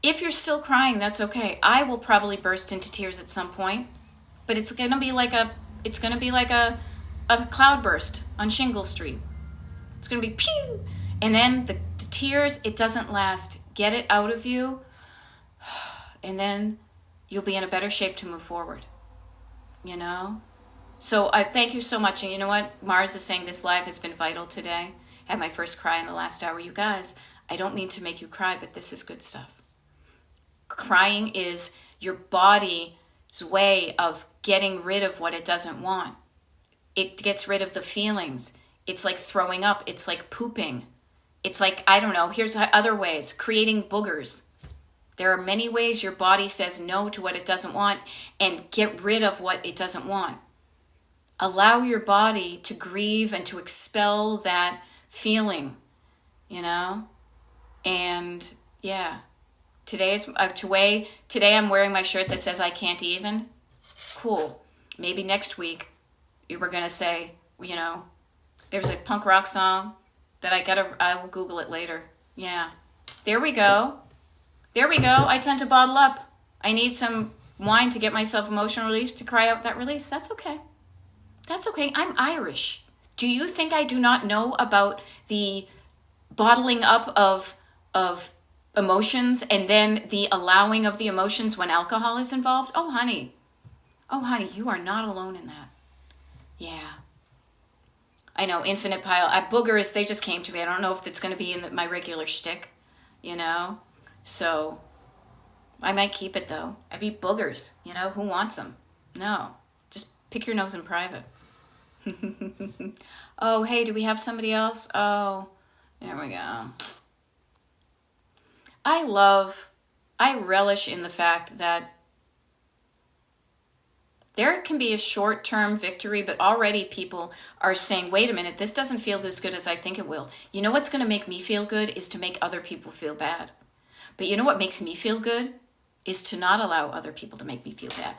If you're still crying, that's okay. I will probably burst into tears at some point, but it's going to be like a cloudburst on Shingle Street. It's going to be pew, and then the tears, it doesn't last. Get it out of you, and then you'll be in a better shape to move forward. So I thank you so much. And you know what? Mars is saying this live has been vital today. I had my first cry in the last hour. You guys, I don't mean to make you cry, but this is good stuff. Crying is your body's way of getting rid of what it doesn't want. It gets rid of the feelings. It's like throwing up. It's like pooping. It's like, I don't know, here's other ways. Creating boogers. There are many ways your body says no to what it doesn't want and get rid of what it doesn't want. Allow your body to grieve and to expel that feeling, And yeah, today I'm wearing my shirt that says I can't even. Cool. Maybe next week you were going to say, there's a punk rock song that I will Google it later. Yeah. There we go. I tend to bottle up. I need some wine to get myself emotional release, to cry out that release. That's okay. I'm Irish. Do you think I do not know about the bottling up of emotions and then the allowing of the emotions when alcohol is involved? Oh, honey, you are not alone in that. Yeah. I know, infinite pile. Boogers, they just came to me. I don't know if it's going to be in my regular shtick, So I might keep it, though. I beat boogers, Who wants them? No. Just pick your nose in private. Oh, hey, do we have somebody else? Oh, there we go. I relish in the fact that there can be a short-term victory, but already people are saying, wait a minute, this doesn't feel as good as I think it will. You know what's going to make me feel good is to make other people feel bad. But you know what makes me feel good is to not allow other people to make me feel bad.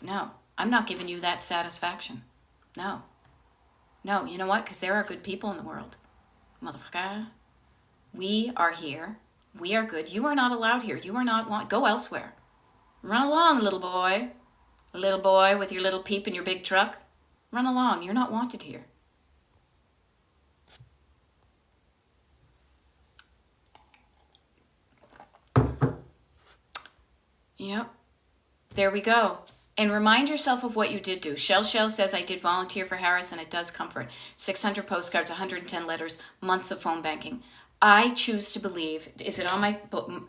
No, I'm not giving you that satisfaction. No, you know what? Because there are good people in the world. Motherfucker. We are here. We are good. You are not allowed here. You are not go elsewhere. Run along, little boy. Little boy with your little peep in your big truck. Run along. You're not wanted here. Yep. There we go. And remind yourself of what you did do. Shell says, I did volunteer for Harris, and it does comfort. 600 postcards, 110 letters, months of phone banking. I choose to believe, is it on my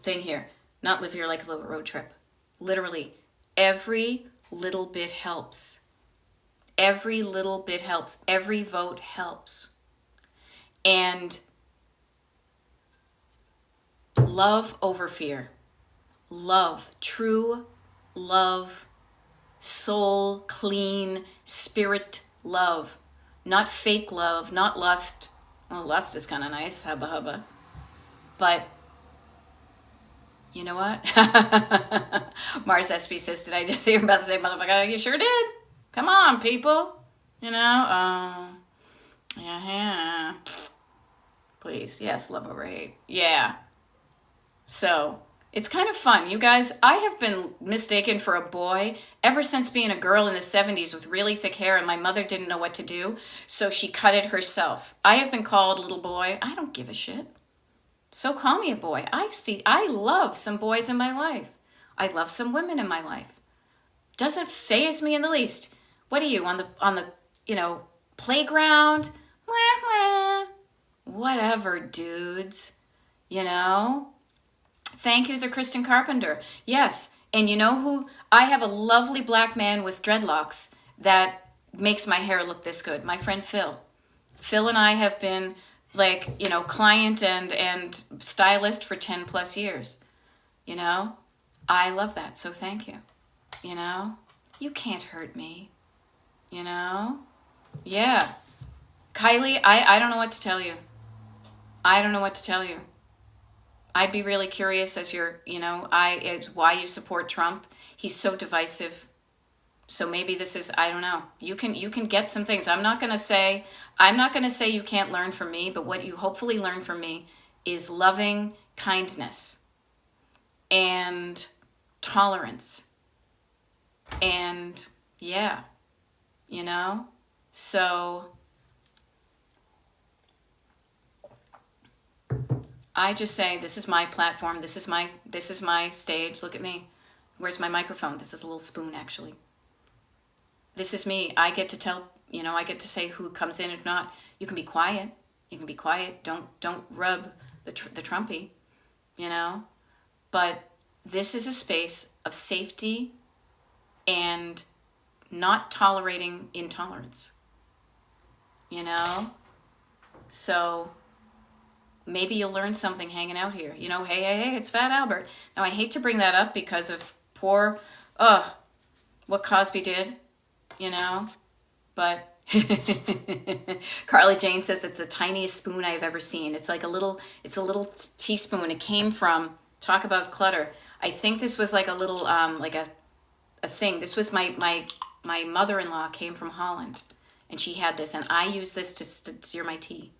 thing here? Not live here like a little road trip. Literally, every little bit helps. Every little bit helps. Every vote helps. And love over fear. Love, true love, soul, clean, spirit love. Not fake love, not lust. Well, lust is kind of nice, hubba hubba. But You know what? Mars SB says, did I just hear about to say, motherfucker? You sure did. Come on, people. You know? Yeah. Please. Yes, love over hate. Yeah. So, it's kind of fun. You guys, I have been mistaken for a boy ever since being a girl in the 70s with really thick hair, and my mother didn't know what to do, so she cut it herself. I have been called little boy. I don't give a shit. So call me a boy. I love some boys in my life. I love some women in my life. Doesn't faze me in the least. What are you on the playground? Wah, wah. Whatever, dudes. You know? Thank you to Kristen Carpenter. Yes, and you know who? I have a lovely black man with dreadlocks that makes my hair look this good. My friend Phil. Phil and I have been client and stylist for 10 plus years. You know? I love that, so thank you. You know? You can't hurt me. You know? Yeah. Kylie, I don't know what to tell you. I don't know what to tell you. I'd be really curious as why you support Trump. He's so divisive. So maybe this is, I don't know. You can get some things. I'm not going to say you can't learn from me, but what you hopefully learn from me is loving kindness and tolerance. And yeah, you know? So I just say, this is my platform. This is my stage. Look at me. Where's my microphone? This is a little spoon, actually. This is me. I get to tell, I get to say who comes in. If not, you can be quiet. You can be quiet. Don't rub the Trumpy, But this is a space of safety and not tolerating intolerance, So maybe you'll learn something hanging out here. Hey, it's Fat Albert. Now, I hate to bring that up because of what Cosby did, but Carly Jane says it's the tiniest spoon I've ever seen. It's a little teaspoon. It came from, talk about clutter. I think this was like a little, a thing. This was my mother-in-law came from Holland, and she had this, and I use this to steer my tea,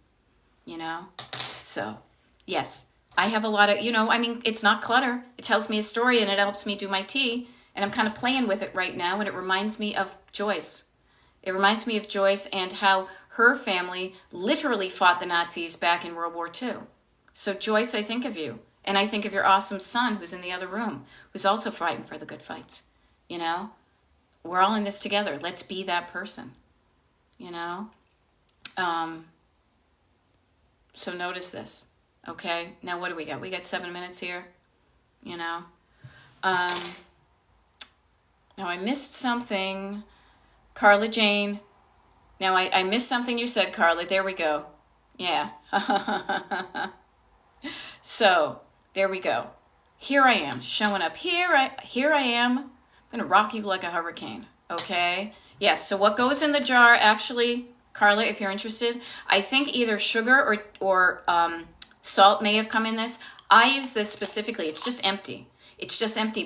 So, yes, I have a lot of, it's not clutter. It tells me a story and it helps me do my tea. And I'm kind of playing with it right now. And it reminds me of Joyce. It reminds me of Joyce and how her family literally fought the Nazis back in World War II. So, Joyce, I think of you. And I think of your awesome son who's in the other room, who's also fighting for the good fights. We're all in this together. Let's be that person. So notice this, okay? Now what do we got? We got 7 minutes here, Now I missed something. Carla Jane. Now I missed something you said, Carla. There we go. Yeah. So, there we go. Here I am, showing up. Here I am. I'm going to rock you like a hurricane, okay? Yes, so what goes in the jar, actually, Carla, if you're interested, I think either sugar or salt may have come in this. I use this specifically. It's just empty.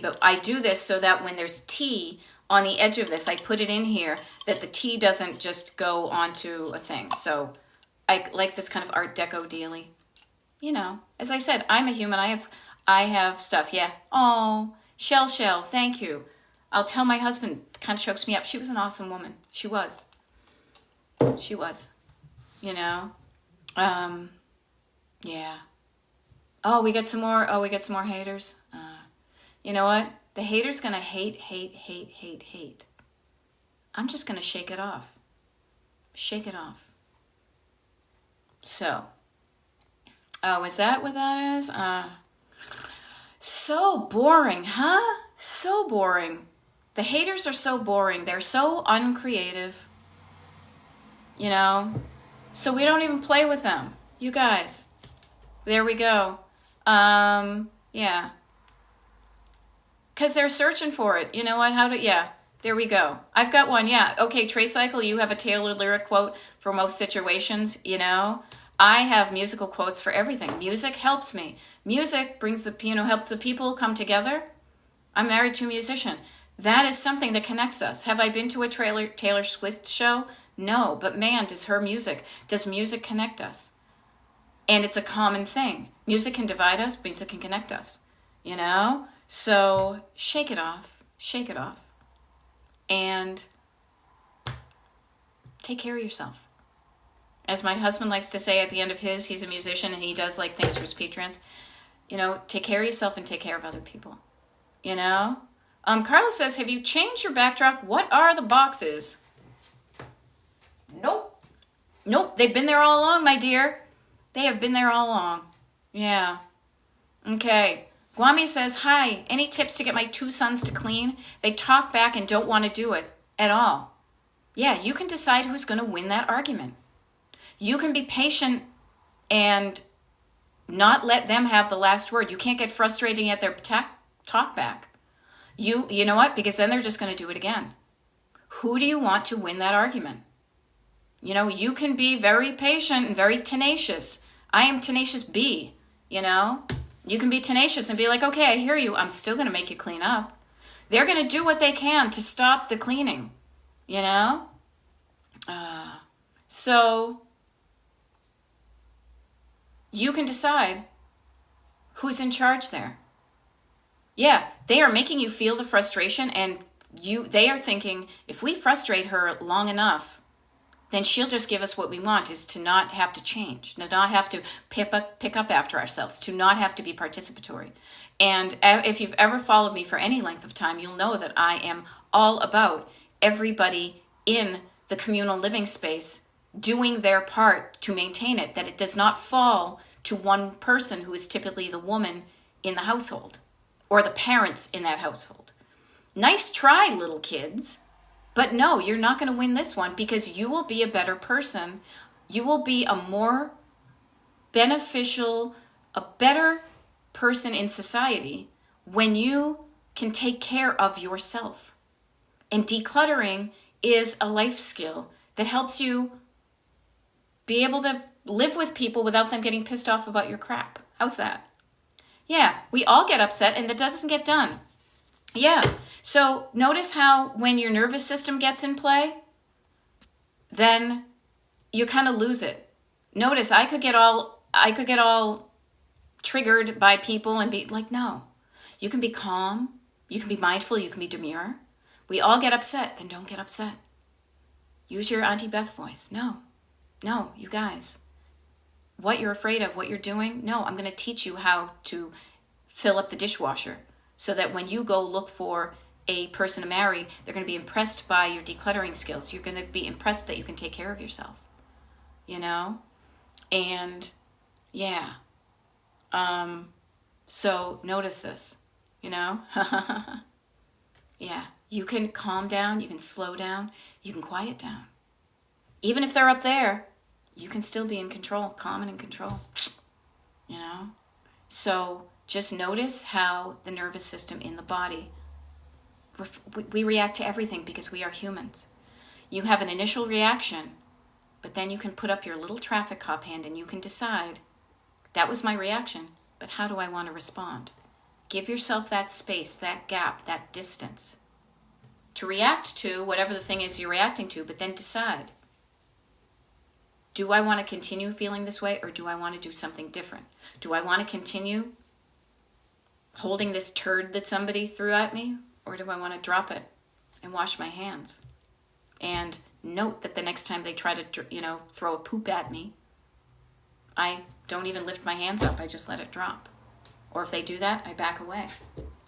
But I do this so that when there's tea on the edge of this, I put it in here, that the tea doesn't just go onto a thing. So I like this kind of Art Deco dealy. As I said, I'm a human. I have stuff. Yeah. Oh, Shell, thank you. I'll tell my husband, kind of chokes me up. She was an awesome woman. She was. Yeah. Oh, we get some more haters. You know what? The hater's gonna hate. I'm just gonna shake it off. So, is that what that is? So boring, huh? So boring. The haters are so boring. They're so uncreative. So we don't even play with them. You guys. There we go. Yeah. Because they're searching for it. You know what? There we go. I've got one, yeah. Okay, Trey Cycle, you have a tailored lyric quote for most situations, I have musical quotes for everything. Music helps me. Music brings helps the people come together. I'm married to a musician. That is something that connects us. Have I been to a Taylor Swift show? No, but man, does music connect us? And it's a common thing. Music can divide us, music can connect us, you know? So shake it off, and take care of yourself. As my husband likes to say at the end of he's a musician and he does like things for his patrons, take care of yourself and take care of other people, Carla says, have you changed your backdrop? What are the boxes? Nope, they've been there all along, my dear. They have been there all along. Yeah. Okay. Guami says, hi, any tips to get my 2 sons to clean? They talk back and don't want to do it at all. Yeah, you can decide who's going to win that argument. You can be patient and not let them have the last word. You can't get frustrated at their talk back. You know what? Because then they're just going to do it again. Who do you want to win that argument? You can be very patient and very tenacious. I am tenacious B, You can be tenacious and be like, okay, I hear you. I'm still going to make you clean up. They're going to do what they can to stop the cleaning, So you can decide who's in charge there. Yeah, they are making you feel the frustration, and they are thinking, if we frustrate her long enough, then she'll just give us what we want, is to not have to change, to not have to pick up after ourselves, to not have to be participatory. And if you've ever followed me for any length of time, you'll know that I am all about everybody in the communal living space doing their part to maintain it, that it does not fall to one person who is typically the woman in the household or the parents in that household. Nice try, little kids. But no, you're not going to win this one, because you will be a better person. You will be a more beneficial, a better person in society when you can take care of yourself. And decluttering is a life skill that helps you be able to live with people without them getting pissed off about your crap. How's that? Yeah, we all get upset and that doesn't get done. Yeah. So notice how when your nervous system gets in play, then you kind of lose it. Notice I could get all triggered by people and be like, no. You can be calm, you can be mindful, you can be demure. We all get upset, then don't get upset. Use your Auntie Beth voice. No, you guys. What you're afraid of, what you're doing, no, I'm going to teach you how to fill up the dishwasher so that when you go look for a person to marry, they're going to be impressed by your decluttering skills. You're going to be impressed that you can take care of yourself, And yeah. So notice this, Yeah. You can calm down, you can slow down, you can quiet down. Even if they're up there, you can still be in control, calm and in control, So just notice how the nervous system in the body, we react to everything because we are humans. You have an initial reaction, but then you can put up your little traffic cop hand and you can decide, that was my reaction, but how do I want to respond? Give yourself that space, that gap, that distance to react to whatever the thing is you're reacting to, but then decide, do I want to continue feeling this way or do I want to do something different? Do I want to continue holding this turd that somebody threw at me, or do I want to drop it and wash my hands? And note that the next time they try to, throw a poop at me, I don't even lift my hands up. I just let it drop. Or if they do that, I back away.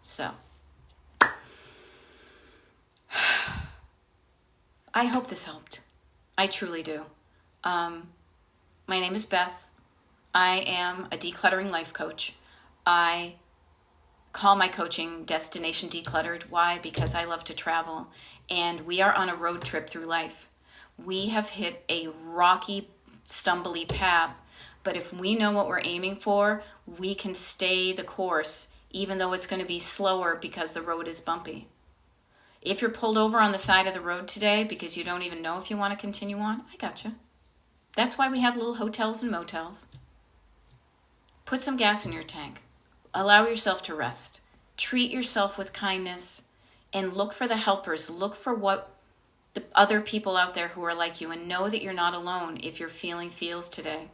So I hope this helped. I truly do. My name is Beth. I am a decluttering life coach. I call my coaching Destination Decluttered. Why? Because I love to travel, and we are on a road trip through life. We have hit a rocky, stumbly path, but if we know what we're aiming for, we can stay the course, even though it's going to be slower because the road is bumpy. If you're pulled over on the side of the road today because you don't even know if you want to continue on, I got you. That's why we have little hotels and motels. Put some gas in your tank. Allow yourself to rest. Treat yourself with kindness and look for the helpers. Look for what the other people out there who are like you, and know that you're not alone if you're feeling feels today.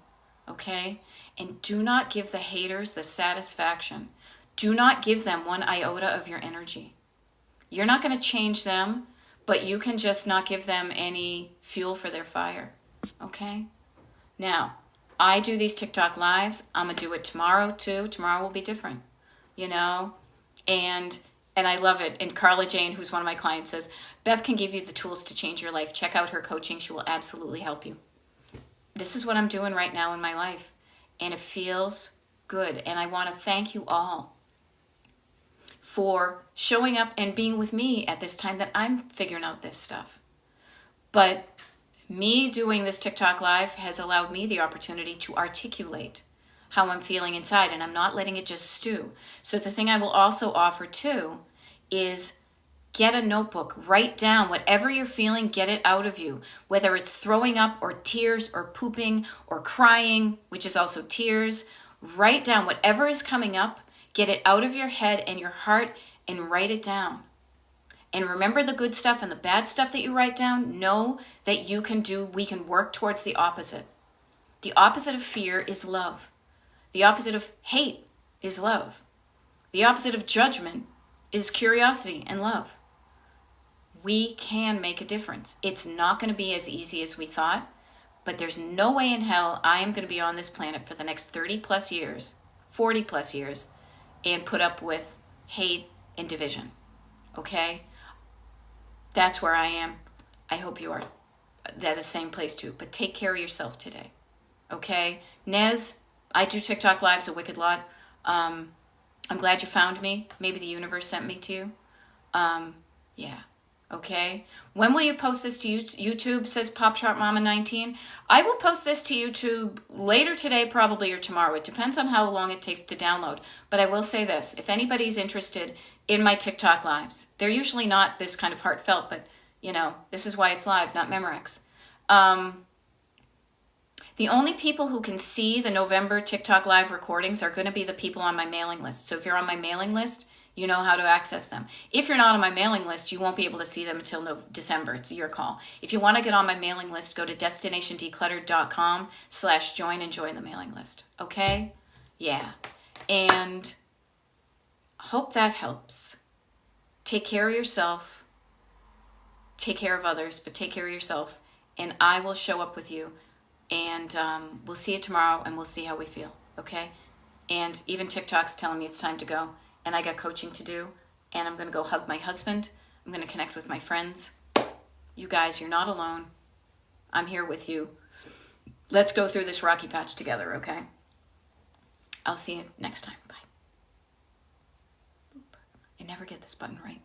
Okay? And do not give the haters the satisfaction. Do not give them one iota of your energy. You're not going to change them, but you can just not give them any fuel for their fire. Okay? Now, I do these TikTok lives. I'm going to do it tomorrow too. Tomorrow will be different, you know? And I love it. And Carla Jane, who's one of my clients, says, Beth can give you the tools to change your life. Check out her coaching. She will absolutely help you. This is what I'm doing right now in my life. And it feels good. And I want to thank you all for showing up and being with me at this time that I'm figuring out this stuff. But me doing this TikTok live has allowed me the opportunity to articulate how I'm feeling inside, and I'm not letting it just stew. So the thing I will also offer too is get a notebook, write down whatever you're feeling, get it out of you, whether it's throwing up or tears or pooping or crying, which is also tears. Write down whatever is coming up, get it out of your head and your heart, and write it down. And remember the good stuff and the bad stuff that you write down. Know that we can work towards the opposite. The opposite of fear is love. The opposite of hate is love. The opposite of judgment is curiosity and love. We can make a difference. It's not going to be as easy as we thought, but there's no way in hell I am going to be on this planet for the next 30 plus years, 40 plus years, and put up with hate and division. Okay? That's where I am. I hope you are at the same place too. But take care of yourself today. Okay? Nez, I do TikTok lives a wicked lot. I'm glad you found me. Maybe the universe sent me to you. Yeah. Okay. When will you post this to YouTube? Says Pop Tart Mama 19. I will post this to YouTube later today, probably, or tomorrow. It depends on how long it takes to download. But I will say this. If anybody's interested in my TikTok lives, they're usually not this kind of heartfelt, but, this is why it's live, not Memorex. The only people who can see the November TikTok live recordings are going to be the people on my mailing list. So if you're on my mailing list, you know how to access them. If you're not on my mailing list, you won't be able to see them until December. It's your call. If you want to get on my mailing list, go to destinationdecluttered.com/join and join the mailing list. Okay? Yeah. And hope that helps. Take care of yourself. Take care of others, but take care of yourself. And I will show up with you. And we'll see you tomorrow, and we'll see how we feel. Okay? And even TikTok's telling me it's time to go. And I got coaching to do, and I'm going to go hug my husband. I'm going to connect with my friends. You guys, you're not alone. I'm here with you. Let's go through this rocky patch together, okay? I'll see you next time. Bye. Oop. I never get this button right.